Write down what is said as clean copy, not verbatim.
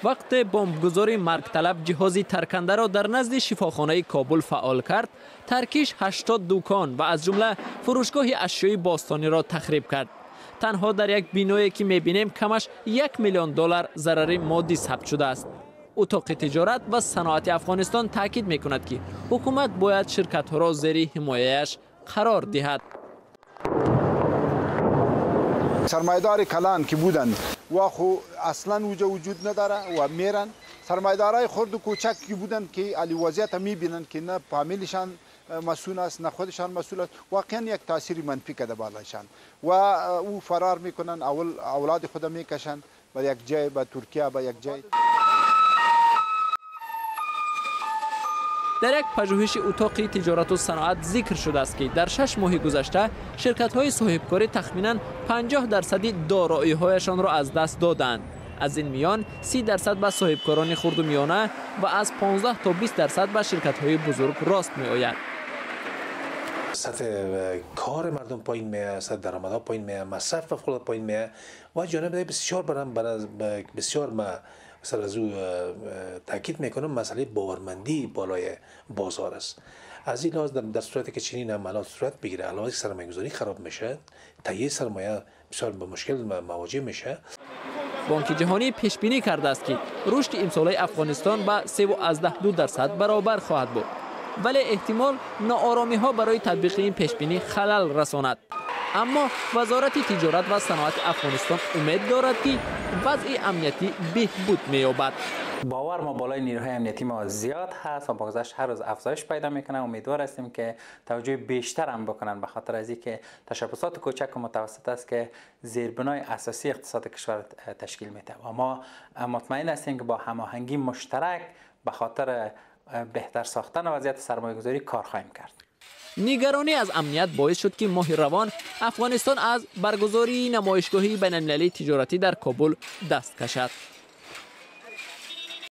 وقت بمبگذاری مرگ طلب جهازی ترکنده را در نزد شفاخانه کابل فعال کرد، ترکیش 80 دکان و از جمله فروشگاه اشیای باستانی را تخریب کرد. تنها در یک بینایی که می‌بینیم کمش $1,000,000 ضرر مادی ثبت شده است. اتاق تجارت و صنعت افغانستان تاکید می‌کند که حکومت باید شرکت‌ها را زیر حمایه‌اش قرار دهد. سرمایه‌دار کلان که بودند و خو اصلا وجود نداره و میرن. سرمایه‌دارای خرد و کوچک که بودند که علی وضعیت می‌بینند که نه فامیلشان مسئول است نه خودشان مسئول است، واقعا یک تاثیر منفی کرده بالایشان و او فرار میکنن، اولاد خود میکشن به یک جای، به ترکیه، به یک جای. در یک پژوهش اتاق تجارت و صنعت ذکر شده است که در 6 ماه گذشته شرکت‌های صاحبکاری تخمیناً 50% دارایی‌هایشان را از دست دادند. از این میان 30% به صاحبکاران خرد و میانه و از 15 تا 20% به شرکت‌های بزرگ راست می‌آید. سطح کار مردم پایین میاد، سطح درآمدها پایین میاد، مصرف فوق پایین میاد و جانب بسیار بسیار مثلا از او تاکید میکنم مسئله باورمندی بالای بازار است. از این لحاظ در صورتی که چنین عملیات صورت بگیره، علاوه بر سرمایه‌گذاری خراب میشه، تهیه سرمایه بسیار به مشکل مواجه میشه. بانک جهانی پیش بینی کرده است که رشد امساله افغانستان به 3.2% برابر خواهد بود، ولی احتمال ناآرامی ها برای تطبیق این پیش بینی خلل رساند. اما وزارت تجارت و صنعت افغانستان امید دارد که وضع امنیتی بهبود می‌یابد. باور ما بالای نیروهای امنیتی ما زیاد هست و با گذشت هر روز افزایش پیدا میکنه. امیدوار هستیم که توجه بیشتر هم بکنن، به خاطر از اینکه تشبثات کوچک و متوسط است که زیربنای اساسی اقتصاد کشور تشکیل میده و ما مطمئن هستیم که با هماهنگی مشترک به خاطر بهتر ساختن وضعیت سرمایه‌گذاری کار خواهیم کرد. نگرانی از امنیت باعث شد که ماه روان افغانستان از برگزاری نمایشگاهی بین‌المللی تجارتی در کابل دست کشد.